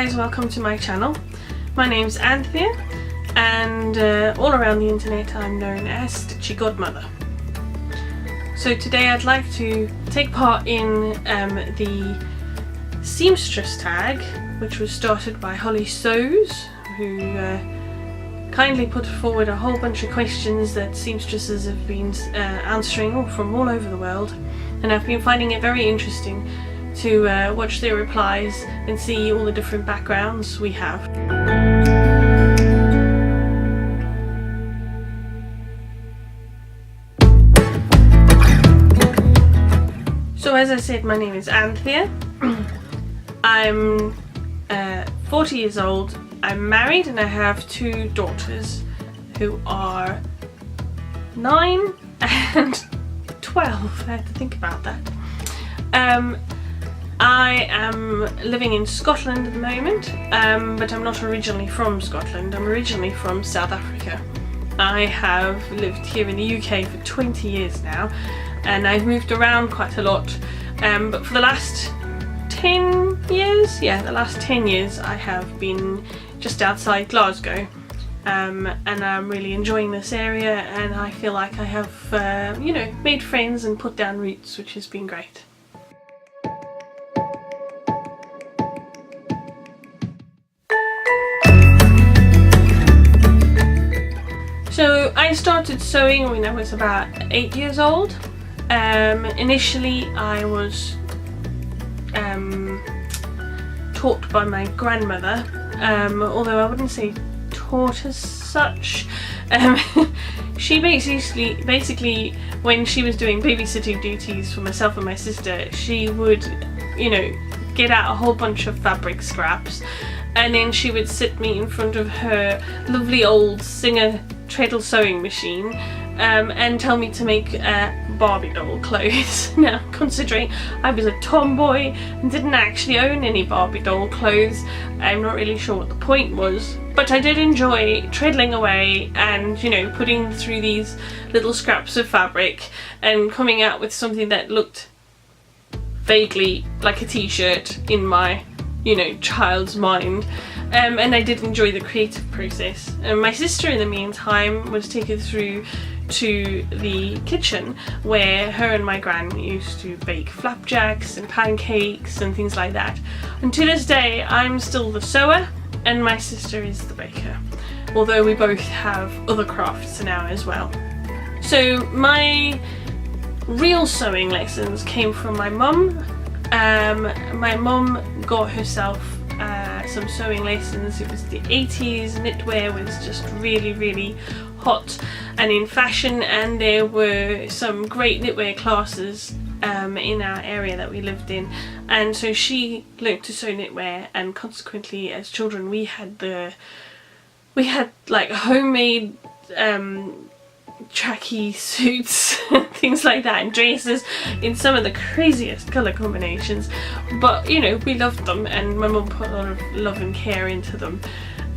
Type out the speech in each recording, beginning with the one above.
guys, welcome to my channel. My name's Anthea and all around the internet I'm known as Stitchy Godmother. So today I'd like to take part in the Seamstress Tag, which was started by Holly Sews, who kindly put forward a whole bunch of questions that seamstresses have been answering from all over the world, and I've been finding it very interesting to watch their replies and see all the different backgrounds we have. So as I said, my name is Anthea. I'm 40 years old, I'm married, and I have two daughters who are 9 and 12. I had to think about that. I am living in Scotland at the moment, but I'm not originally from Scotland. I'm originally from South Africa. I have lived here in the UK for 20 years now, and I've moved around quite a lot, but for the last 10 years, the last 10 years I have been just outside Glasgow, and I'm really enjoying this area, and I feel like I have, made friends and put down roots, which has been great. So I started sewing when I was about 8 years old. Initially I was taught by my grandmother, although I wouldn't say taught as such. She basically when she was doing babysitting duties for myself and my sister, she would, get out a whole bunch of fabric scraps, and then she would sit me in front of her lovely old Singer treadle sewing machine and tell me to make Barbie doll clothes. Now, considering I was a tomboy and didn't actually own any Barbie doll clothes, I'm not really sure what the point was, but I did enjoy treadling away and, putting through these little scraps of fabric and coming out with something that looked vaguely like a t-shirt in my, child's mind. And I did enjoy the creative process. My sister, in the meantime, was taken through to the kitchen where her and my gran used to bake flapjacks and pancakes and things like that. And to this day, I'm still the sewer and my sister is the baker, although we both have other crafts now as well. So my real sewing lessons came from my mum. My mum got herself some sewing lessons. It was the 80s, knitwear was just really hot and in fashion, and there were some great knitwear classes in our area that we lived in, and so she learned to sew knitwear, and consequently as children we had like homemade tracky suits, things like that, and dresses in some of the craziest colour combinations, but we loved them, and my mum put a lot of love and care into them.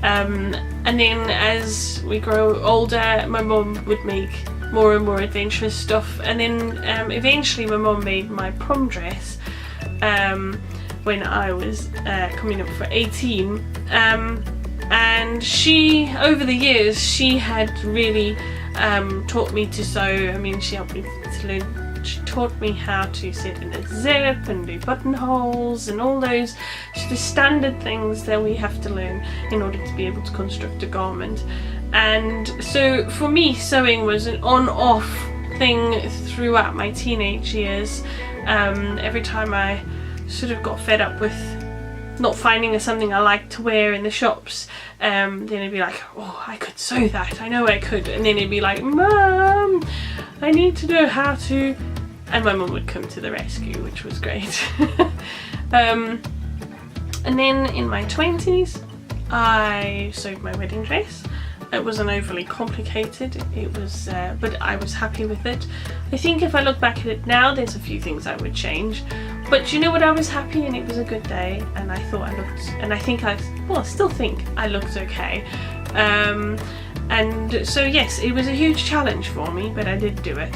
And then as we grow older, my mum would make more and more adventurous stuff, and then eventually my mum made my prom dress when I was coming up for 18, and she, over the years, she had really taught me to sew. I mean, she helped me to learn, she taught me how to sit in a zip and do buttonholes and all those the standard things that we have to learn in order to be able to construct a garment. And so for me, sewing was an on-off thing throughout my teenage years. Every time I sort of got fed up with not finding something I liked to wear in the shops, then it'd be like, oh, I could sew that, I know I could, and then it'd be like, Mum, I need to know how to, and my mum would come to the rescue, which was great. And then in my 20s I sewed my wedding dress. It wasn't overly complicated, it was, but I was happy with it. I think if I look back at it now, there's a few things I would change, but you know what, I was happy and it was a good day, and I thought I looked, and I think I still think I looked okay. And so yes, it was a huge challenge for me, but I did do it.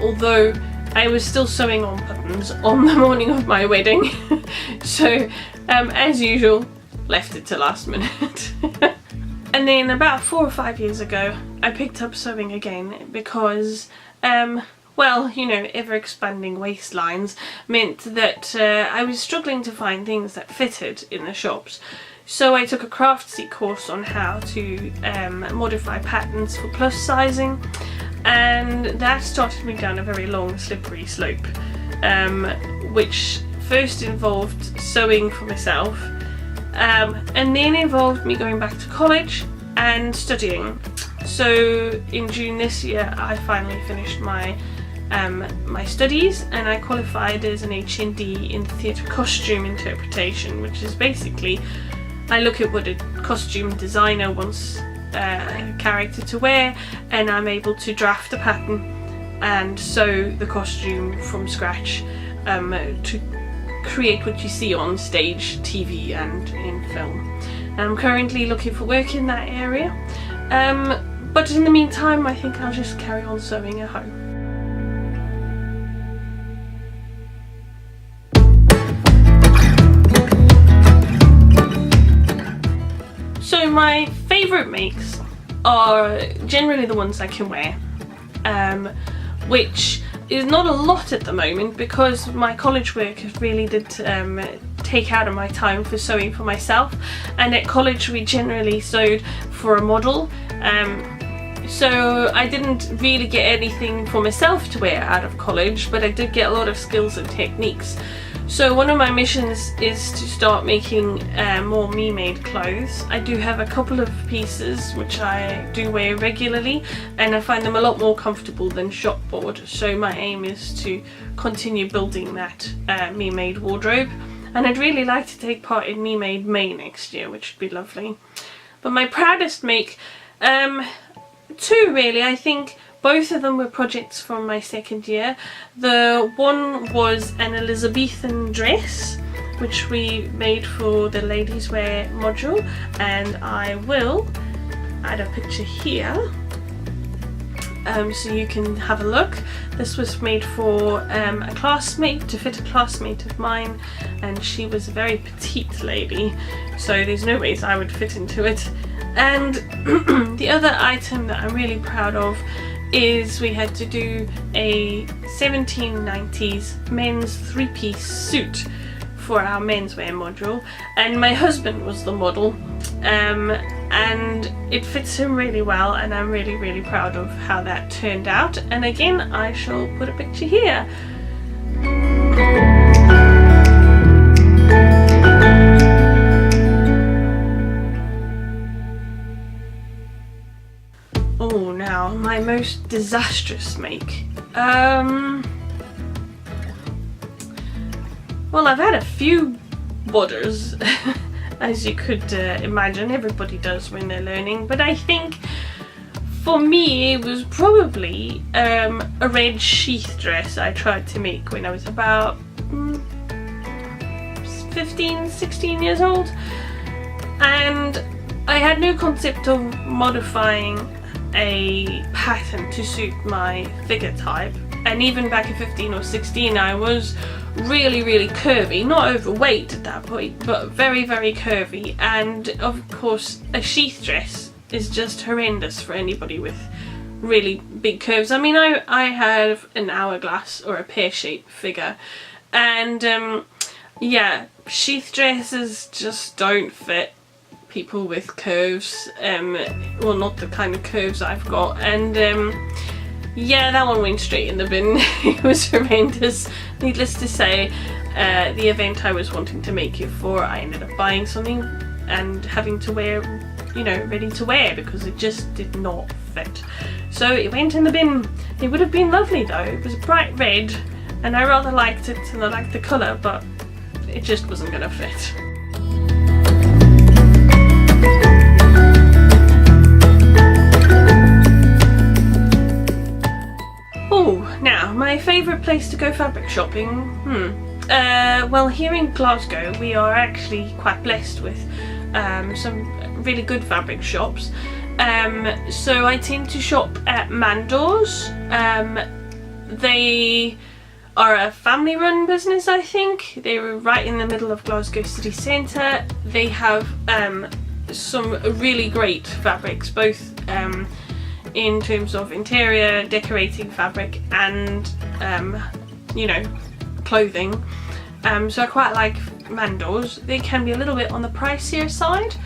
Although I was still sewing on buttons on the morning of my wedding. So as usual, left it to last minute. And then about 4 or 5 years ago I picked up sewing again because well, you know, ever-expanding waistlines meant that I was struggling to find things that fitted in the shops. So I took a Craftsy course on how to modify patterns for plus sizing, and that started me down a very long slippery slope, which first involved sewing for myself, and then involved me going back to college and studying. So in June this year I finally finished my studies, and I qualified as an HND in theatre costume interpretation, which is basically I look at what a costume designer wants a character to wear, and I'm able to draft a pattern and sew the costume from scratch to create what you see on stage, TV and in film. I'm currently looking for work in that area, but in the meantime I think I'll just carry on sewing at home. So my favourite makes are generally the ones I can wear, which is not a lot at the moment because my college work really did take out of my time for sewing for myself, and at college we generally sewed for a model, so I didn't really get anything for myself to wear out of college, but I did get a lot of skills and techniques. So one of my missions is to start making more me-made clothes. I do have a couple of pieces which I do wear regularly, and I find them a lot more comfortable than shopboard, so my aim is to continue building that me-made wardrobe, and I'd really like to take part in me-made May next year, which would be lovely. But my proudest make, two really, I think. Both of them were projects from my second year. The one was an Elizabethan dress, which we made for the ladies wear module, and I will add a picture here so you can have a look. This was made for a classmate, to fit a classmate of mine, and she was a very petite lady, so there's no ways I would fit into it. And the other item that I'm really proud of is we had to do a 1790s men's three-piece suit for our menswear module, and my husband was the model, and it fits him really well, and I'm really proud of how that turned out. And again, I shall put a picture here. Oh, now my most disastrous make. Well, I've had a few borders, as you could imagine. Everybody does when they're learning, but I think for me it was probably a red sheath dress I tried to make when I was about 15, 16 years old, and I had no concept of modifying a pattern to suit my figure type, and even back at 15 or 16 I was really curvy, not overweight at that point, but very curvy, and of course a sheath dress is just horrendous for anybody with really big curves. I mean, I have an hourglass or a pear-shaped figure, and yeah, sheath dresses just don't fit people with curves, well, not the kind of curves I've got, and yeah, that one went straight in the bin. It was horrendous. Needless to say, the event I was wanting to make it for, I ended up buying something and having to wear, you know, ready to wear, because it just did not fit. So it went in the bin. It would have been lovely though. It was bright red and I rather liked it, and I liked the colour, but it just wasn't going to fit. Now, my favourite place to go fabric shopping? Well, here in Glasgow we are actually quite blessed with some really good fabric shops. So I tend to shop at Mandor's. They are a family run business, I think. They were right in the middle of Glasgow city centre. They have some really great fabrics, both in terms of interior decorating fabric and you know, clothing. So I quite like Mandors. They can be a little bit on the pricier side.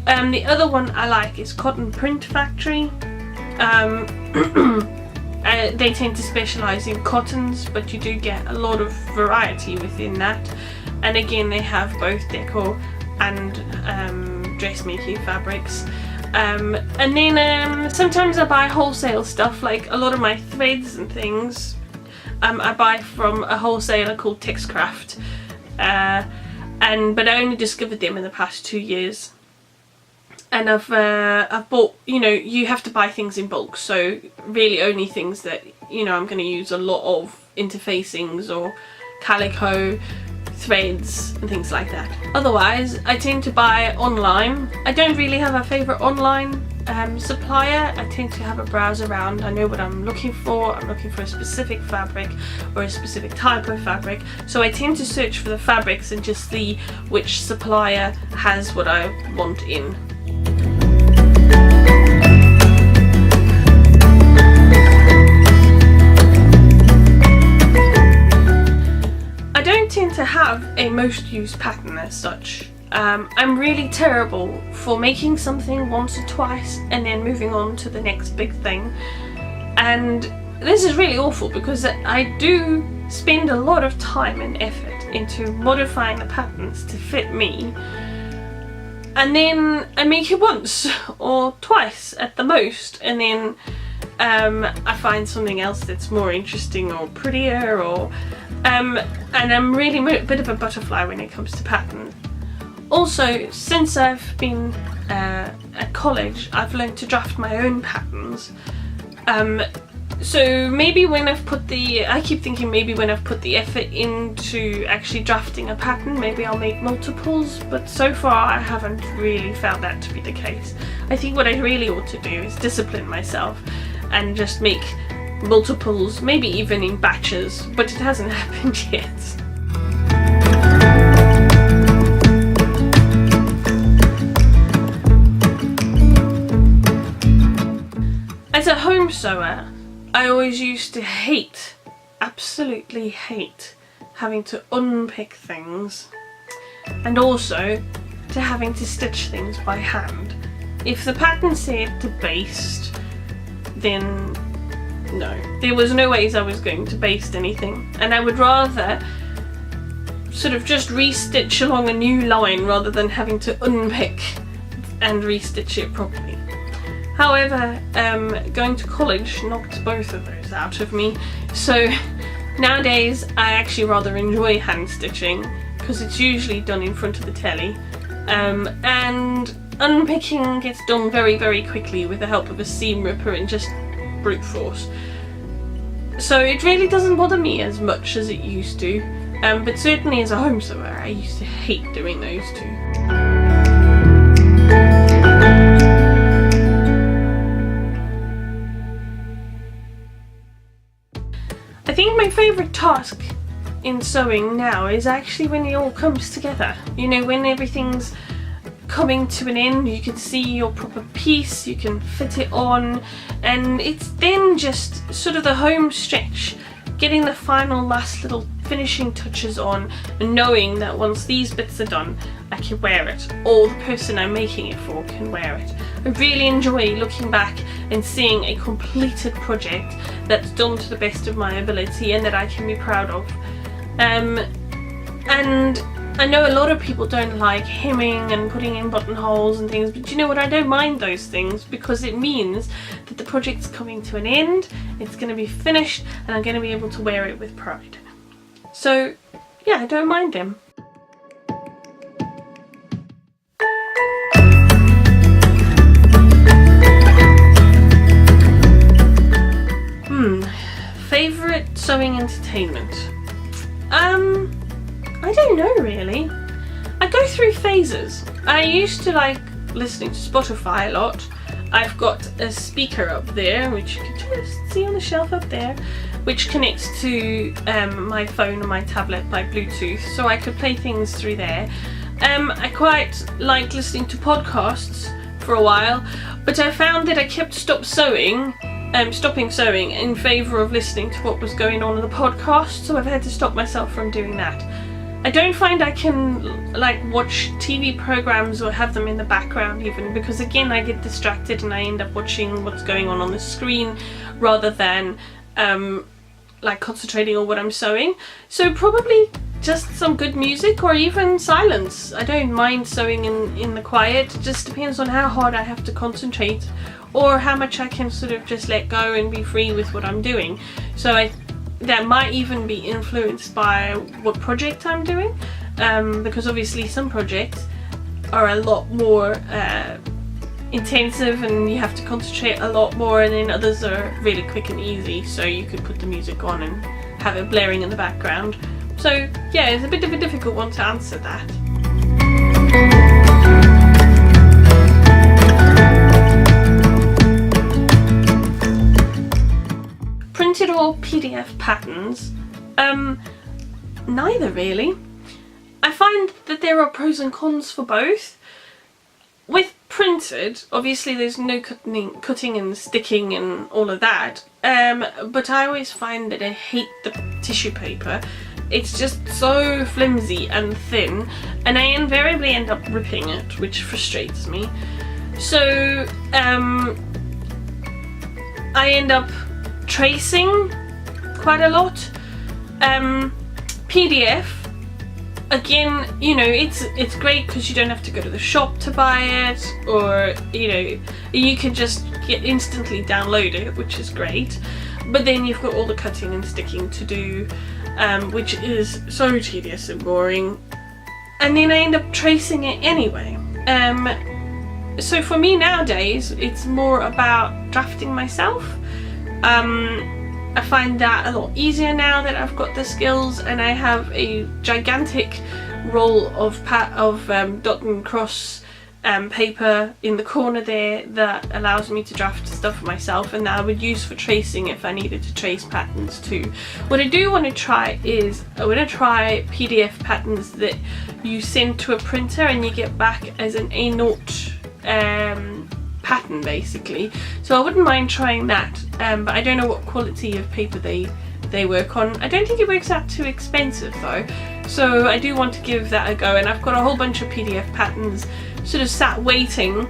The other one I like is Cotton Print Factory. They tend to specialise in cottons, but you do get a lot of variety within that. And again, they have both decor and dressmaking fabrics. And then sometimes I buy wholesale stuff, like a lot of my threads and things. I buy from a wholesaler called Texcraft, but I only discovered them in the past 2 years. And I've bought, you know, you have to buy things in bulk, so really only things that, you know, I'm going to use a lot of interfacings or calico, threads and things like that. Otherwise, I tend to buy online. I don't really have a favourite online supplier. I tend to have a browse around. I know what I'm looking for. I'm looking for a specific fabric or a specific type of fabric. So I tend to search for the fabrics and just see which supplier has what I want in. I don't tend to have a most used pattern as such. I'm really terrible for making something once or twice and then moving on to the next big thing. And this is really awful because I do spend a lot of time and effort into modifying the patterns to fit me. And then I make it once or twice at the most, and then I find something else that's more interesting or prettier, or and I'm really a bit of a butterfly when it comes to patterns. Also, since I've been at college, I've learned to draft my own patterns. So maybe when I've put I keep thinking maybe when I've put the effort into actually drafting a pattern, maybe I'll make multiples, but so far I haven't really found that to be the case. I think what I really ought to do is discipline myself and just make multiples, maybe even in batches, but it hasn't happened yet. As a home sewer, I always used to hate, absolutely hate, having to unpick things, and also to having to stitch things by hand. If the pattern said to baste, then no, there was no ways I was going to baste anything, and I would rather sort of just restitch along a new line rather than having to unpick and restitch it properly. However, going to college knocked both of those out of me, so nowadays I actually rather enjoy hand stitching because it's usually done in front of the telly, and unpicking gets done very, very quickly with the help of a seam ripper and just brute force. So it really doesn't bother me as much as it used to, but certainly as a home sewer I used to hate doing those two. I think my favourite task in sewing now is actually when it all comes together. You know, when everything's coming to an end, you can see your proper piece, you can fit it on, and it's then just sort of the home stretch, getting the final last little finishing touches on and knowing that once these bits are done I can wear it, or the person I'm making it for can wear it. I really enjoy looking back and seeing a completed project that's done to the best of my ability and that I can be proud of. And I know a lot of people don't like hemming and putting in buttonholes and things, but you know what, I don't mind those things because it means that the project's coming to an end, it's going to be finished, and I'm going to be able to wear it with pride. So yeah, I don't mind them. Favourite sewing entertainment? I don't know really. I go through phases. I used to like listening to Spotify a lot. I've got a speaker up there, which you can just see on the shelf up there, which connects to my phone and my tablet by Bluetooth, so I could play things through there. I quite liked listening to podcasts for a while, but I found that I kept stopping sewing in favour of listening to what was going on in the podcast, so I've had to stop myself from doing that. I don't find I can like watch TV programs or have them in the background even, because again I get distracted and I end up watching what's going on the screen rather than like concentrating on what I'm sewing. So probably just some good music or even silence. I don't mind sewing in the quiet, it just depends on how hard I have to concentrate or how much I can sort of just let go and be free with what I'm doing. So that might even be influenced by what project I'm doing, because obviously some projects are a lot more intensive and you have to concentrate a lot more, and then others are really quick and easy, so you could put the music on and have it blaring in the background. So yeah, it's a bit of a difficult one to answer that. Printed or PDF patterns? Neither really. I find that there are pros and cons for both. With printed, obviously there's no cutting and sticking and all of that, but I always find that I hate the tissue paper. It's just so flimsy and thin, and I invariably end up ripping it, which frustrates me. So I end up tracing quite a lot. PDF, again, you know, it's great because you don't have to go to the shop to buy it, or you know, you can just instantly download it, which is great. But then you've got all the cutting and sticking to do, which is so tedious and boring. And then I end up tracing it anyway. So for me nowadays, it's more about drafting myself. I find that a lot easier now that I've got the skills, and I have a gigantic roll of dot and cross paper in the corner there that allows me to draft stuff myself, and that I would use for tracing if I needed to trace patterns too. What I do want to try is I want to try PDF patterns that you send to a printer and you get back as an A0 pattern basically. So I wouldn't mind trying that, but I don't know what quality of paper they work on. I don't think it works out too expensive though, so I do want to give that a go, and I've got a whole bunch of PDF patterns sort of sat waiting,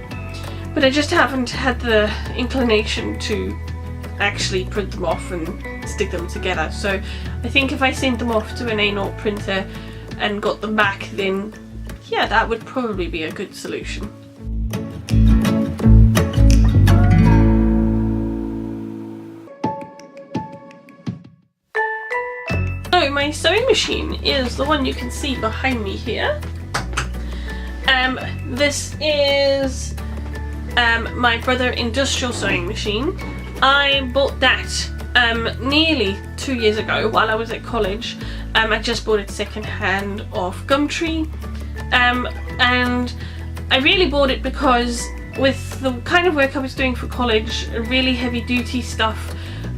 but I just haven't had the inclination to actually print them off and stick them together. So I think if I sent them off to an A0 printer and got them back, then yeah, that would probably be a good solution. So my sewing machine is the one you can see behind me here. This is my Brother industrial sewing machine. I bought that nearly 2 years ago while I was at college. I just bought it second hand off Gumtree, and I really bought it because with the kind of work I was doing for college, really heavy duty stuff,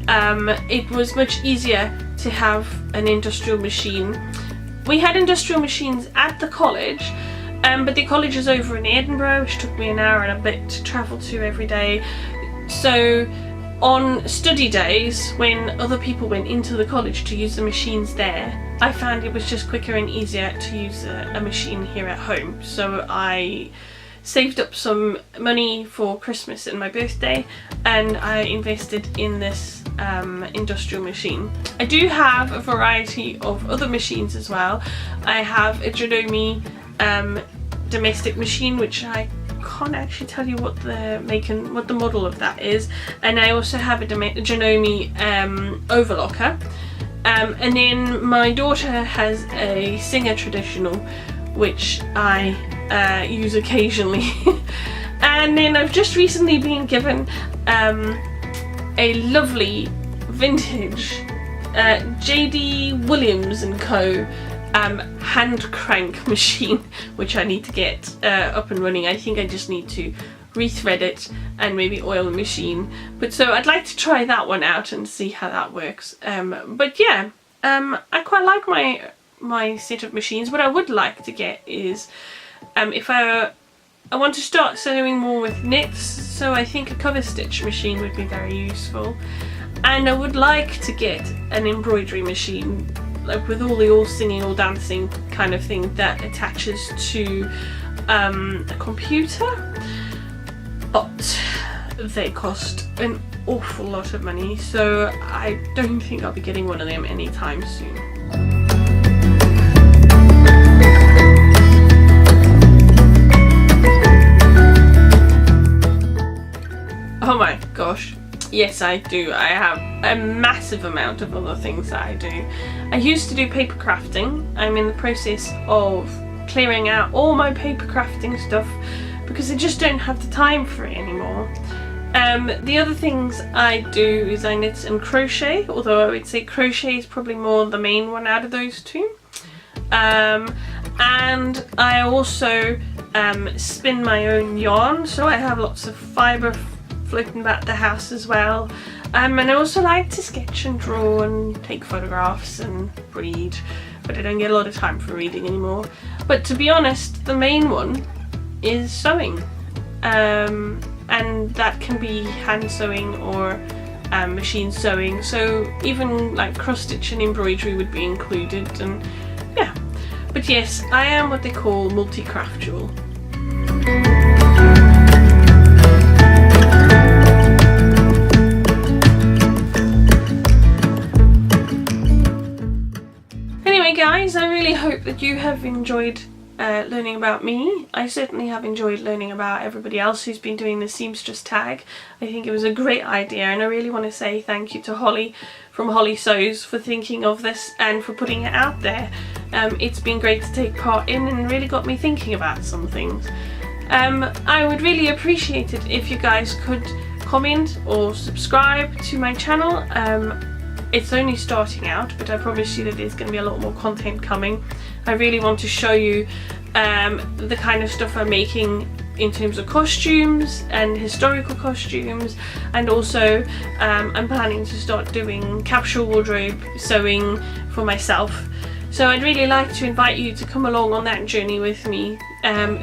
it was much easier to have an industrial machine. We had industrial machines at the college, but the college is over in Edinburgh, which took me an hour and a bit to travel to every day. So on study days, when other people went into the college to use the machines there, I found it was just quicker and easier to use a machine here at home. So I saved up some money for Christmas and my birthday, and I invested in this industrial machine. I do have a variety of other machines as well. I have a Janome domestic machine, which I can't actually tell you what the model of that is, and I also have a Janome overlocker, and then my daughter has a Singer traditional, which I use occasionally. And then I've just recently been given a lovely vintage JD Williams & Co. Hand crank machine, which I need to get up and running. I think I just need to rethread it and maybe oil the machine. But so I'd like to try that one out and see how that works. But yeah, I quite like my set of machines. What I would like to get is if I want to start sewing more with knits, so I think a cover stitch machine would be very useful. And I would like to get an embroidery machine, like with all the all singing, all dancing kind of thing that attaches to a computer. But they cost an awful lot of money, so I don't think I'll be getting one of them anytime soon. Oh my gosh, yes I do. I have a massive amount of other things that I do. I used to do paper crafting. I'm in the process of clearing out all my paper crafting stuff because I just don't have the time for it anymore. The other things I do is I knit and crochet, although I would say crochet is probably more the main one out of those two. And I also spin my own yarn, so I have lots of fibre floating about the house as well. And I also like to sketch and draw and take photographs and read, but I don't get a lot of time for reading anymore. But to be honest, the main one is sewing, and that can be hand sewing or machine sewing, so even like cross stitch and embroidery would be included. And yeah, but yes, I am what they call multi-craftual. Anyway guys, I really hope that you have enjoyed learning about me. I certainly have enjoyed learning about everybody else who's been doing the Seamstress Tag. I think it was a great idea, and I really want to say thank you to Holly from Holly Sews for thinking of this and for putting it out there. It's been great to take part in and really got me thinking about some things. I would really appreciate it if you guys could comment or subscribe to my channel. It's only starting out, but I promise you that there's going to be a lot more content coming. I really want to show you the kind of stuff I'm making in terms of costumes and historical costumes, and also I'm planning to start doing capsule wardrobe sewing for myself. So I'd really like to invite you to come along on that journey with me.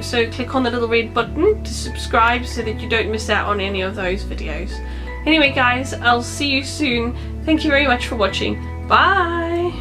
So click on the little red button to subscribe so that you don't miss out on any of those videos. Anyway guys, I'll see you soon. Thank you very much for watching. Bye!